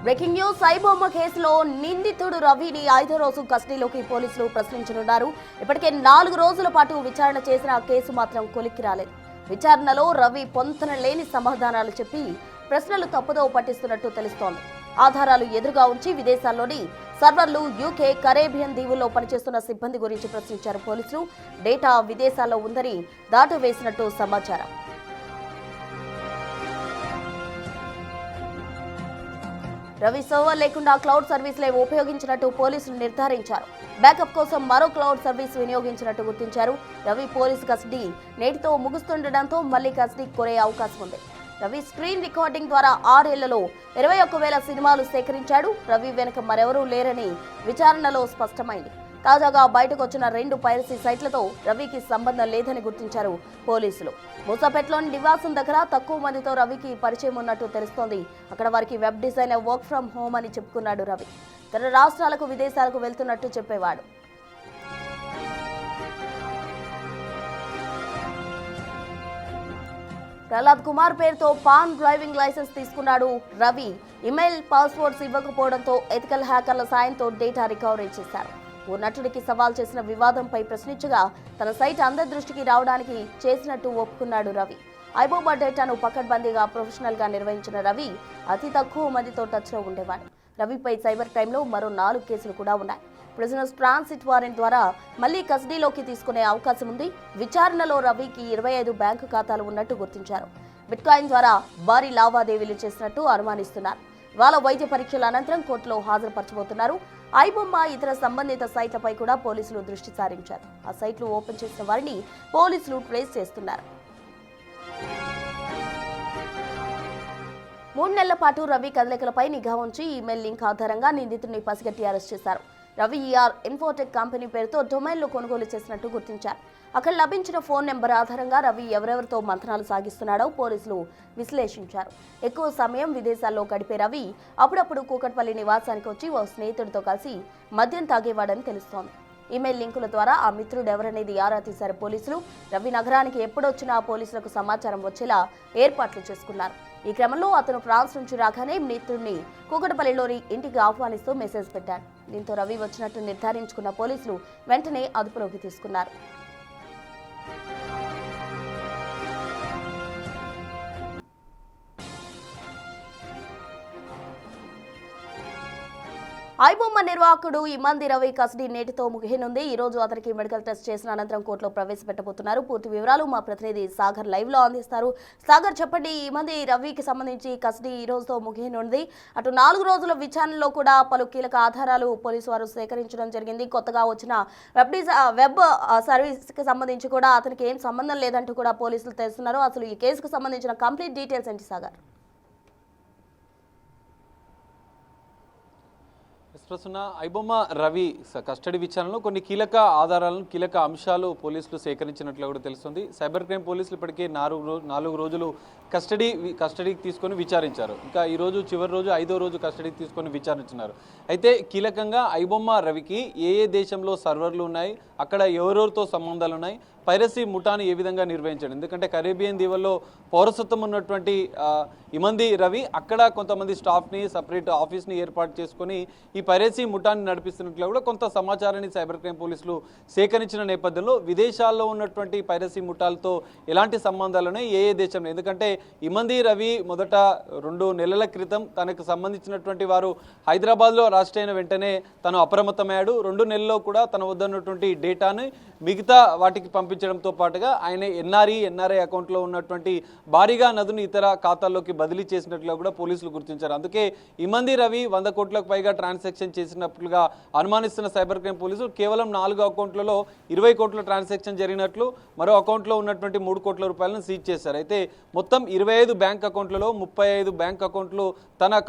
Breaking news iBomma కేసులో నిందితుడు రవిని 5వ రోజు కస్టడీలోకి పోలీసులు ప్రశ్నించనున్నారు. ఇప్పటికే 4 రోజుల పాటు విచారణ చేసిన ఆ కేసు మాత్రం కొలిక్కి రాలేదు. విచారణలో రవి పొంతన లేని సమాధానాలు చెప్పి ప్రశ్నలు తప్పుదోవ పట్టిస్తున్నట్టు తెలుస్తోంది. ఆధారాలు ఎదురుగా ఉంచి విదేశాల్లోని సర్వర్లు, యూకే, కరేబియన్ దీవుల్లో పనిచేస్తున్న సిబ్బంది గురించి ప్రశ్నించారు పోలీసులు. డేటా విదేశాల్లో ఉందని దాటు వేసినట్టు సమాచారం. రవి సర్వర్ లేకుండా క్లౌడ్ సర్వీసులే ఉపయోగించినట్టు పోలీసులు నిర్ధారించారు. బ్యాకప్ కోసం మరో క్లౌడ్ సర్వీస్ వినియోగించినట్టు గుర్తించారు. రవి పోలీసు కస్టడీ నేటితో ముగుస్తుండటంతో మళ్లీ కస్టడీ కోరే అవకాశం ఉంది. రవి స్క్రీన్ రికార్డింగ్ ద్వారా 6 ఏళ్లలో 21,000 సినిమాలు సేకరించాడు. రవి వెనుక మరెవరూ లేరని విచారణలో స్పష్టమైంది. తాజాగా బయటకు వచ్చిన 2 పైరసీ సైట్లతో రవికి సంబంధం లేదని గుర్తించారు పోలీసులు. మూసాపేటలోని నివాసం దగ్గర తక్కువ మందితో రవికి పరిచయం ఉన్నట్టు తెలుస్తోంది. అక్కడ వారికి web designer work from home అని చెప్పుకున్నాడు రవి. ఇతర రాష్ట్రాలకు, విదేశాలకు వెళ్తున్నట్టు చెప్పేవాడు. ప్రహ్లాద్ కుమార్ పేరుతో పాన్ డ్రైవింగ్ లైసెన్స్ తీసుకున్నాడు రవి. ఇమెయిల్, పాస్వర్డ్స్ ఇవ్వకపోవడంతో ఎథికల్ హ్యాకర్ల సాయంతో డేటా రికవరీ చేశారు. ఓ నటుడికి సవాల్ చేసిన వివాదంపై ప్రశ్నించగా తన సైట్ అందరి దృష్టికి రావడానికి చేసినట్టు ఒప్పుకున్నాడు రవి. ఐబొమ్మ డేటాను పకడ్బందీగా ప్రొఫెషనల్ గా నిర్వహించిన రవి అతి తక్కువ మందితో టచ్ లో ఉండేవాడు. రవిపై సైబర్ క్రైమ్ లో మరో 4 కేసులు కూడా ఉన్నాయి. ప్రిజనర్స్ ట్రాన్సిట్ వారెంట్ ద్వారా మళ్లీ కస్టడీలోకి తీసుకునే అవకాశం ఉంది. విచారణలో రవికి 25 బ్యాంకు ఖాతాలు ఉన్నట్టు గుర్తించారు. బిట్కాయిన్ ద్వారా భారీ లావాదేవీలు చేసినట్టు అనుమానిస్తున్నారు. వాళ్ళ వైద్య పరీక్షల అనంతరం కోర్టులో హాజరుపరచబోతున్నారు. ఐబొమ్మ ఇతర సంబంధిత సైట్లపై కూడా పోలీసులు దృష్టి సారించారు. ఆ సైట్లు ఓపెన్ చేసిన వారిని పోలీసులు ట్రేస్ చేస్తున్నారు. 3 నెలల పాటు రవి కదలికలపై నిఘా ఉంచి ఈమెయిల్ లింక్ ఆధారంగా నిందితుడిని పసిగట్టి అరెస్ట్ చేశారు. రవి ఇన్ఫోటెక్ కంపెనీ పేరుతో డొమైన్లు కొనుగోలు చేసినట్టు గుర్తించారు. అక్కడ లభించిన ఫోన్ నెంబర్ ఆధారంగా రవి ఎవరెవరితో మంత్రాలు సాగిస్తున్నాడో పోలీసులు విశ్లేషించారు. ఎక్కువ సమయం విదేశాల్లో గడిపే రవి అప్పుడప్పుడు కూకట్పల్లి నివాసానికి వచ్చి ఓ స్నేహితుడితో కలిసి మద్యం తాగేవాడని తెలుస్తోంది. ఈమెయిల్ లింకుల ద్వారా ఆ మిత్రుడు ఎవరనేది ఆరా తీశారు పోలీసులు. రవి నగరానికి ఎప్పుడొచ్చినా పోలీసులకు సమాచారం వచ్చేలా ఏర్పాట్లు చేసుకున్నారు. ఈ క్రమంలో అతను ఫ్రాన్స్ నుంచి రాగానే మిత్రుడిని కూకట్పల్లిలోని ఇంటికి ఆహ్వానిస్తూ మెసేజ్ పెట్టాడు. దీంతో రవి వచ్చినట్టు నిర్ధారించుకున్న పోలీసులు వెంటనే అదుపులోకి తీసుకున్నారు. ఐబొమ్మ నిర్వాహకుడు ఇమంది రవి కస్టడీ నేటితో ముగియనుంది. ఈ రోజు అతనికి మెడికల్ టెస్ట్ చేసిన అనంతరం కోర్టులో ప్రవేశపెట్టబోతున్నారు. పూర్తి వివరాలు మా ప్రతినిధి సాగర్ లైవ్ లో అందిస్తారు. సాగర్, చెప్పండి, ఇమంది రవికి సంబంధించి కస్టడీ ఈ రోజుతో ముగియనుంది. అటు 4 రోజుల విచారణలో కూడా పలు కీలక ఆధారాలు పోలీసు వారు సేకరించడం జరిగింది. కొత్తగా వచ్చిన వెబ్ సర్వీస్ కి సంబంధించి కూడా అతనికి ఏం సంబంధం లేదంటూ కూడా పోలీసులు తెలుస్తున్నారు. అసలు ఈ కేసుకు సంబంధించిన కంప్లీట్ డీటెయిల్స్ ఏంటి సాగర్? ప్రస్తున్న ఐబొమ్మ రవి కస్టడీ విచారణలో కొన్ని కీలక ఆధారాలను, కీలక అంశాలు పోలీసులు సేకరించినట్లు కూడా తెలుస్తుంది. సైబర్ క్రైమ్ పోలీసులు ఇప్పటికే 4 రోజులు కస్టడీకి తీసుకొని విచారించారు. ఇంకా ఈ రోజు చివరి రోజు 5వ రోజు కస్టడీకి తీసుకొని విచారించున్నారు. అయితే కీలకంగా ఐబొమ్మ రవికి ఏ దేశంలో సర్వర్లు ఉన్నాయి, అక్కడ ఎవరెవరితో సంబంధాలు ఉన్నాయి, పైరసీ ముఠాను ఏ విధంగా నిర్వహించాడు. ఎందుకంటే కరేబియన్ దీవుల్లో పౌరసత్వం ఉన్నటువంటి ఇమంది రవి అక్కడ కొంతమంది స్టాఫ్ని, సపరేట్ ఆఫీస్ని ఏర్పాటు చేసుకొని ఈ పైరసీ ముఠాన్ని నడిపిస్తున్నట్లు కూడా కొంత సమాచారాన్ని సైబర్ క్రైమ్ పోలీసులు సేకరించిన నేపథ్యంలో విదేశాల్లో ఉన్నటువంటి పైరసీ ముఠాలతో ఎలాంటి సంబంధాలున్నాయి, ఏ దేశంలో, ఎందుకంటే ఇమంది రవి మొదట 2 నెలల క్రితం తనకు సంబంధించినటువంటి వారు హైదరాబాద్లో అరెస్ట్ అయిన వెంటనే తను అప్రమత్తమయ్యాడు. 2 నెలల్లో కూడా తన వద్ద ఉన్నటువంటి డేటాను మిగతా వాటికి పంపించడంతో పాటుగా ఆయన ఎన్ఆర్ఐ అకౌంట్లో ఉన్నటువంటి భారీగా నదును ఇతర ఖాతాల్లోకి బదిలీ చేసినట్లుగా కూడా పోలీసులు గుర్తించారు. అందుకే ఇమంది రవి 100 కోట్లకు పైగా ట్రాన్సాక్షన్ చేసినట్లుగా అనుమానిస్తున్న సైబర్ క్రైమ్ పోలీసులు కేవలం 4 అకౌంట్లలో 20 కోట్ల ట్రాన్సాక్షన్ జరిగినట్లు, మరో అకౌంట్లో ఉన్నటువంటి 3 కోట్ల రూపాయలను సీజ్ చేశారు. అయితే మొత్తం 25 బ్యాంక్ అకౌంట్లలో 35 బ్యాంక్ అకౌంట్లు తన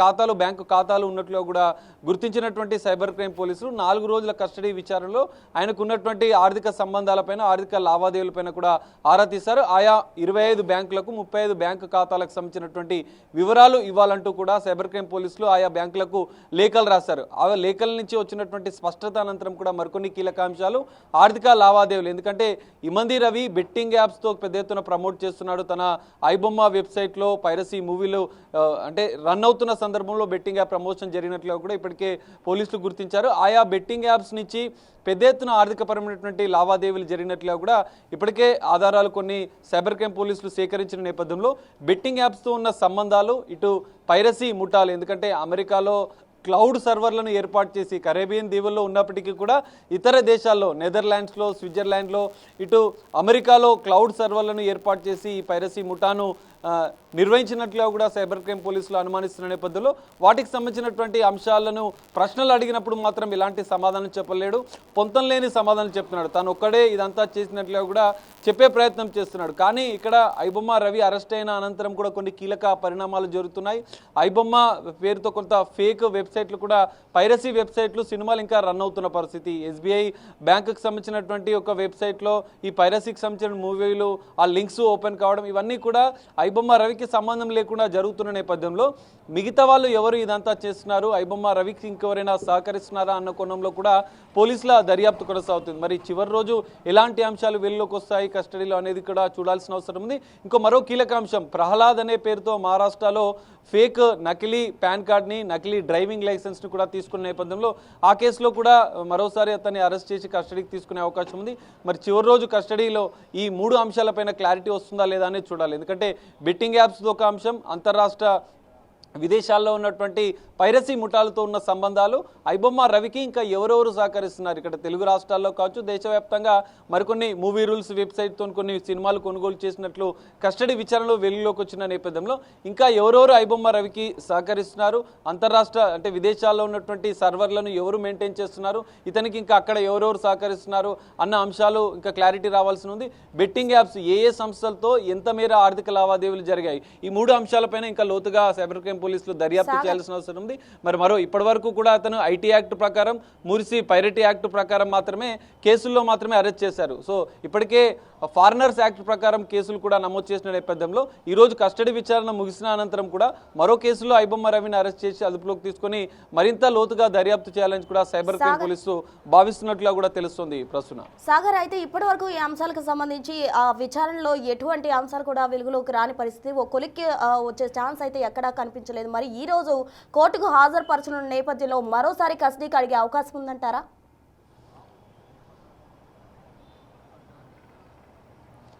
బ్యాంకు ఖాతాలు ఉన్నట్లు కూడా గుర్తించినటువంటి సైబర్ క్రైమ్ పోలీసులు 4 రోజుల కస్టడీ విచారణలో ఆయనకు ఉన్నటువంటి ఆర్థిక సంబంధాలపైన, ఆర్థిక లావాదేవీలపైన కూడా ఆరా తీశారు. ఆయా 25 బ్యాంకులకు 35 బ్యాంకు ఖాతాలకు సంబంధించినటువంటి వివరాలు ఇవ్వాలంటూ కూడా సైబర్ క్రైమ్ పోలీసులు ఆయా బ్యాంకులకు లేఖలు రాశారు. ఆ లేఖల నుంచి వచ్చినటువంటి స్పష్టత అనంతరం కూడా మరికొన్ని కీలక అంశాలు ఆర్థిక లావాదేవీలు. ఎందుకంటే ఇమంది రవి బెట్టింగ్ యాప్స్తో పెద్ద ఎత్తున ప్రమోట్ చేస్తున్నాడు. తన ఐబొమ్మ వెబ్సైట్లో పైరసీ మూవీలు అంటే రన్ అవుతున్న సందర్భంలో బెట్టింగ్ యాప్ ప్రమోషన్ జరిగినట్లుగా కూడా ఇప్పటికే పోలీసులు గుర్తించారు. ఆయా బెట్టింగ్ యాప్స్ నుంచి పెద్ద ఎత్తున ఆర్థికపరమైనటువంటి లావాదేవీలు జరిగినట్లుగా కూడా ఇప్పటికే ఆధారాలు కొన్ని సైబర్ క్రైమ్ పోలీసులు సేకరించిన నేపథ్యంలో బెట్టింగ్ యాప్స్తో ఉన్న సంబంధాలు ఇటు పైరసీ ముఠాలు, ఎందుకంటే అమెరికాలో క్లౌడ్ సర్వర్లను ఏర్పాటు చేసి కరేబియన్ దీవుల్లో ఉన్నప్పటికీ కూడా ఇతర దేశాల్లో నెదర్లాండ్స్లో, స్విట్జర్లాండ్లో, ఇటు అమెరికాలో క్లౌడ్ సర్వర్లను ఏర్పాటు చేసి ఈ పైరసీ ముఠాను నిర్వహించినట్లుగా కూడా సైబర్ క్రైమ్ పోలీసులు అనుమానిస్తున్న నేపథ్యంలో వాటికి సంబంధించినటువంటి అంశాలను ప్రశ్నలు అడిగినప్పుడు మాత్రం ఇలాంటి సమాధానం చెప్పలేడు, పొంతం లేని సమాధానం చెప్తున్నాడు. తాను ఒక్కడే ఇదంతా చేసినట్లుగా కూడా చెప్పే ప్రయత్నం చేస్తున్నాడు. కానీ ఇక్కడ ఐబొమ్మ రవి అరెస్ట్ అయిన అనంతరం కూడా కొన్ని కీలక పరిణామాలు జరుగుతున్నాయి. ఐబొమ్మ పేరుతో కొంత ఫేక్ వెబ్సైట్లు కూడా, పైరసీ వెబ్సైట్లు, సినిమాలు ఇంకా రన్ అవుతున్న పరిస్థితి. ఎస్బీఐ బ్యాంకుకి సంబంధించినటువంటి ఒక వెబ్సైట్లో ఈ పైరసీకి సంబంధించిన మూవీలు ఆ లింక్స్ ఓపెన్ కావడం, ఇవన్నీ కూడా ఐబొమ్మ రవికి సంబంధం లేకుండా జరుగుతున్న నేపథ్యంలో మిగతా వాళ్ళు ఎవరు ఇదంతా చేస్తున్నారు, ఐబొమ్మ రవికి ఇంకెవరైనా సహకరిస్తున్నారా అన్న కోణంలో కూడా పోలీసుల దర్యాప్తు కొనసాగుతుంది. మరి చివరి రోజు ఎలాంటి అంశాలు వెలుగులోకి వస్తాయి కస్టడీలో అనేది కూడా చూడాల్సిన అవసరం ఉంది. ఇంకో మరో కీలక అంశం, ప్రహ్లాద్ అనే పేరుతో మహారాష్ట్రలో ఫేక్ నకిలీ పాన్ కార్డ్ని, నకిలీ డ్రైవింగ్ లైసెన్స్ని కూడా తీసుకున్న నేపథ్యంలో ఆ కేసులో కూడా మరోసారి అతన్ని అరెస్ట్ చేసి కస్టడీకి తీసుకునే అవకాశం ఉంది. మరి చివరి రోజు కస్టడీలో ఈ 3 అంశాలపైన క్లారిటీ వస్తుందా లేదా అనేది చూడాలి. ఎందుకంటే బెట్టింగ్ యాప్స్తో ఒక అంశం, అంతర్రాష్ట్ర విదేశాల్లో ఉన్నటువంటి పైరసీ ముఠాలతో ఉన్న సంబంధాలు, ఐబొమ్మ రవికి ఇంకా ఎవరెవరు సహకరిస్తున్నారు, ఇక్కడ తెలుగు రాష్ట్రాల్లో కావచ్చు, దేశవ్యాప్తంగా మరికొన్ని మూవీ రూల్స్ వెబ్సైట్తో కొన్ని సినిమాలు కొనుగోలు చేసినట్లు కస్టడీ విచారణలో వెలుగులోకి వచ్చిన నేపథ్యంలో ఇంకా ఎవరెవరు ఐబొమ్మ రవికి సహకరిస్తున్నారు, అంతర్రాష్ట్ర అంటే విదేశాల్లో ఉన్నటువంటి సర్వర్లను ఎవరు మెయింటైన్ చేస్తున్నారు, ఇతనికి ఇంకా అక్కడ ఎవరెవరు సహకరిస్తున్నారు అన్న అంశాలు ఇంకా క్లారిటీ రావాల్సి ఉంది. బెట్టింగ్ యాప్స్ ఏ సంస్థలతో ఎంత మేర ఆర్థిక లావాదేవీలు జరిగాయి, ఈ 3 అంశాలపైన ఇంకా లోతుగా సైబర్ క్రైమ్ పోలీసులు దర్యాప్తు చేయాల్సిన అవసరం ఉంది. మరి ఇప్పటి వరకు కూడా అతను ఐటీ యాక్ట్ ప్రకారం, మురిసి పైరటీ యాక్ట్ ప్రకారం మాత్రమే కేసుల్లో మాత్రమే అరెస్ట్ చేశారు. సో ఇప్పటికే ఫారినర్స్ యాక్ట్ ప్రకారం కేసులు కూడా నమోదు చేసిన నేపథ్యంలో ఈరోజు కస్టడీ విచారణ ముగిసిన అనంతరం కూడా మరో కేసులో ఐబొమ్మ రవిని అరెస్ట్ చేసి అదుపులోకి తీసుకొని మరింత లోతుగా దర్యాప్తు చేయాలని కూడా సైబర్ క్రైమ్ పోలీసులు భావిస్తున్నట్లుగా కూడా తెలుస్తుంది. ప్రస్తుతం సాగర్, అయితే ఇప్పటి వరకు ఈ అంశాలకు సంబంధించి ఆ విచారణలో ఎటువంటి అంశాలు కూడా వెలుగులోకి రాని పరిస్థితి, ఓ కొలిక్కి వచ్చే ఛాన్స్ అయితే ఎక్కడా కనిపించలేదు. మరి ఈ రోజు కోర్టుకు హాజరుపరచనున్న నేపథ్యంలో మరోసారి కస్టడీకి అడిగే అవకాశం ఉందంటారా?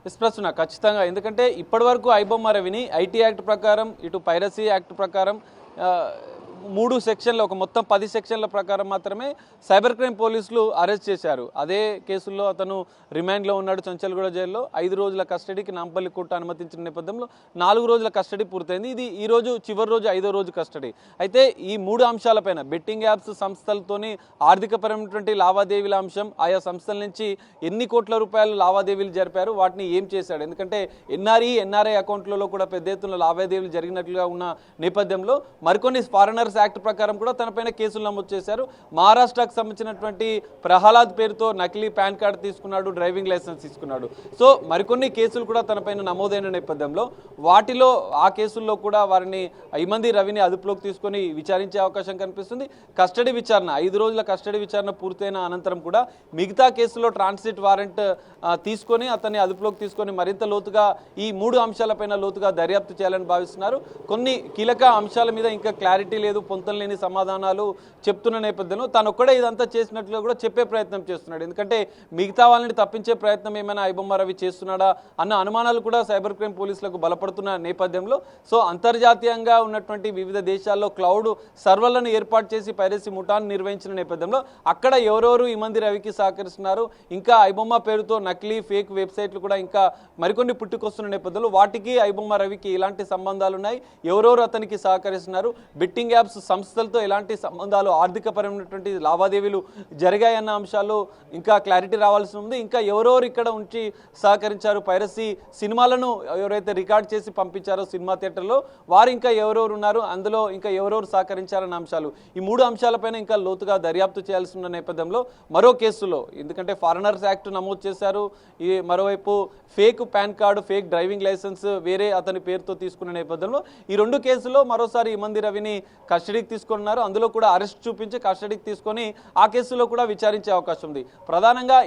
ప్రస్తుతం ఖచ్చితంగా, ఎందుకంటే ఇప్పటి వరకు ఐబొమ్మ రవిని ఐటీ యాక్ట్ ప్రకారం, ఇటు పైరసీ యాక్ట్ ప్రకారం 3 సెక్షన్ల, ఒక మొత్తం 10 సెక్షన్ల ప్రకారం మాత్రమే సైబర్ క్రైమ్ పోలీసులు అరెస్ట్ చేశారు. అదే కేసుల్లో అతను రిమాండ్లో ఉన్నాడు చంచల్గూడ జైల్లో. 5 రోజుల కస్టడీకి నాంపల్లి కోర్టు అనుమతించిన నేపథ్యంలో 4 రోజుల కస్టడీ పూర్తయింది. ఇది ఈ రోజు చివరి రోజు, 5వ రోజు కస్టడీ. అయితే ఈ 3 అంశాలపైన బెట్టింగ్ యాప్స్ సంస్థలతోని ఆర్థికపరమైనటువంటి లావాదేవీల అంశం, ఆయా సంస్థల నుంచి ఎన్ని కోట్ల రూపాయలు లావాదేవీలు జరిపారు, వాటిని ఏం చేశాడు, ఎందుకంటే ఎన్ఆర్ఐ అకౌంట్లలో కూడా పెద్ద ఎత్తున లావాదేవీలు జరిగినట్లుగా ఉన్న నేపథ్యంలో మరికొన్ని ఫారినర్స్ యాక్ట్ ప్రకారం కూడా తనపైన కేసులు నమోదు చేశారు. మహారాష్ట్రకు సంబంధించినటువంటి ప్రహ్లాద్ పేరుతో నకిలీ పాన్ కార్డు తీసుకున్నాడు, డ్రైవింగ్ లైసెన్స్ తీసుకున్నాడు. సో మరికొన్ని కేసులు కూడా తనపైన నమోదైన నేపథ్యంలో వాటిలో ఆ కేసుల్లో కూడా వారిని ఇమంది రవిని అదుపులోకి తీసుకొని విచారించే అవకాశం కనిపిస్తుంది. కస్టడీ విచారణ 5 రోజుల కస్టడీ విచారణ పూర్తయిన అనంతరం కూడా మిగతా కేసులో ట్రాన్సిట్ వారెంట్ తీసుకొని అతన్ని అదుపులోకి తీసుకొని మరింత లోతుగా ఈ 3 అంశాలపైన లోతుగా దర్యాప్తు చేయాలని భావిస్తున్నారు. కొన్ని కీలక అంశాల మీద ఇంకా క్లారిటీ లేదు, పొంతం లేని సమాధానాలు చెప్తున్న నేపథ్యంలో తాను ఒక్కడే ఇదంతా చేసినట్లుగా కూడా చెప్పే ప్రయత్నం చేస్తున్నాడు. ఎందుకంటే మిగతా వాళ్ళని తప్పించే ప్రయత్నం ఏమైనా ఐబొమ్మ రవి చేస్తున్నాడా అన్న అనుమానాలు కూడా సైబర్ క్రైమ్ పోలీసులకు బలపడుతున్న నేపథ్యంలో సో అంతర్జాతీయంగా ఉన్నటువంటి వివిధ దేశాల్లో క్లౌడ్ సర్వర్లను ఏర్పాటు చేసి పైరసీ ముఠాను నిర్వహించిన నేపథ్యంలో అక్కడ ఎవరెవరు ఇమంది రవికి సహకరిస్తున్నారు, ఇంకా ఐబొమ్మ పేరుతో నకిలీ ఫేక్ వెబ్సైట్లు కూడా ఇంకా మరికొన్ని పుట్టుకొస్తున్న నేపథ్యంలో వాటికి ఐబొమ్మ రవికి ఇలాంటి సంబంధాలు ఉన్నాయి, ఎవరెవరు అతనికి సహకరిస్తున్నారు, బెట్టింగ్ యాప్ యాప్స్ సంస్థలతో ఎలాంటి సంబంధాలు ఆర్థికపరమైనటువంటి లావాదేవీలు జరిగాయన్న అంశాలు ఇంకా క్లారిటీ రావాల్సి ఉంది. ఇంకా ఎవరెవరు ఇక్కడ ఉంచి సహకరించారు, పైరసీ సినిమాలను ఎవరైతే రికార్డ్ చేసి పంపించారో సినిమా థియేటర్లో వారు ఇంకా ఎవరెవరు ఉన్నారు, అందులో ఇంకా ఎవరెవరు సహకరించారన్న అంశాలు, ఈ 3 అంశాలపైన ఇంకా లోతుగా దర్యాప్తు చేయాల్సి ఉన్న నేపథ్యంలో మరో కేసులో, ఎందుకంటే ఫారినర్స్ యాక్ట్ నమోదు చేశారు, ఈ మరోవైపు fake PAN card, fake driving licence వేరే అతని పేరుతో తీసుకున్న నేపథ్యంలో ఈ 2 కేసుల్లో మరోసారి ఇమంది రవిని కస్టడీకి తీసుకున్నారు. అందులో కూడా అరెస్ట్ చూపించి కస్టడీకి తీసుకొని ఆ కేసులో కూడా విచారించే అవకాశం ఉంది. ప్రధానంగా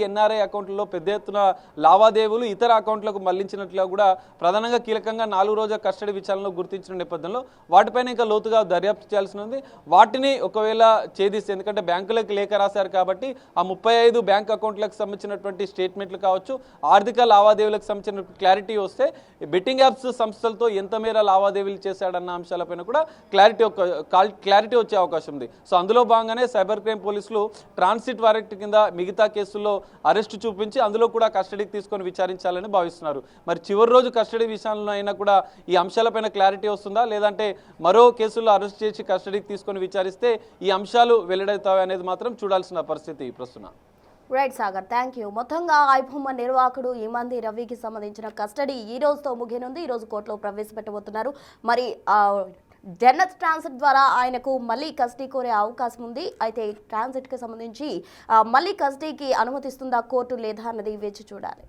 ఎన్ఆర్ఐ అకౌంట్లలో పెద్ద ఎత్తున లావాదేవీలు ఇతర అకౌంట్లకు మళ్లించినట్లుగా కూడా ప్రధానంగా కీలకంగా 4 రోజుల కస్టడీ విచారణలో గుర్తించిన నేపథ్యంలో వాటిపైన ఇంకా లోతుగా దర్యాప్తు చేయాల్సి ఉంది. వాటిని ఒకవేళ ఛేదిస్తే, ఎందుకంటే బ్యాంకులకు లేఖ రాశారు కాబట్టి ఆ 35 బ్యాంక్ అకౌంట్లకు సంబంధించినటువంటి స్టేట్మెంట్లు కావచ్చు, ఆర్థిక లావాదేవీలకు సంబంధించిన క్లారిటీ వస్తే బెట్టింగ్ యాప్స్ సంస్థలతో ఎంత మేర లావాదేవీలు చేశాడన్న అంశాలపైన కూడా క్లారిటీ వచ్చే అవకాశం ఉంది. సో అందులో భాగంగానే సైబర్ క్రైమ్ పోలీసులు ట్రాన్సిట్ వారెంట్ కింద మిగతా కేసుల్లో అరెస్టు చూపించి అందులో కూడా కస్టడీకి తీసుకొని విచారించాలని భావిస్తున్నారు. మరి చివరి రోజు కస్టడీ విషయంలో అయినా కూడా ఈ అంశాలపైన క్లారిటీ వస్తుందా, లేదంటే మరో కేసుల్లో అరెస్ట్ చేసి కస్టడీకి తీసుకొని విచారిస్తే ఈ అంశాలు వెల్లడవుతాయి అనేది మాత్రం చూడాల్సిన పరిస్థితి ప్రస్తుతం. Right Sagar, thank you. మొత్తంగా ఐబొమ్మ నిర్వాహకుడు ఇమంది రవికి సంబంధించిన కస్టడీ ఈ రోజుతో ముగియనుంది. ఈ రోజు కోర్టులో ప్రవేశపెట్టబోతున్నారు. మరి జనత్ ట్రాన్సిట్ ద్వారా ఆయనకు మళ్ళీ కస్టడీ కోరే అవకాశం ఉంది. అయితే ట్రాన్సిట్కి సంబంధించి మళ్ళీ కస్టడీకి అనుమతిస్తుందా కోర్టు లేదా అన్నది వేచి చూడాలి.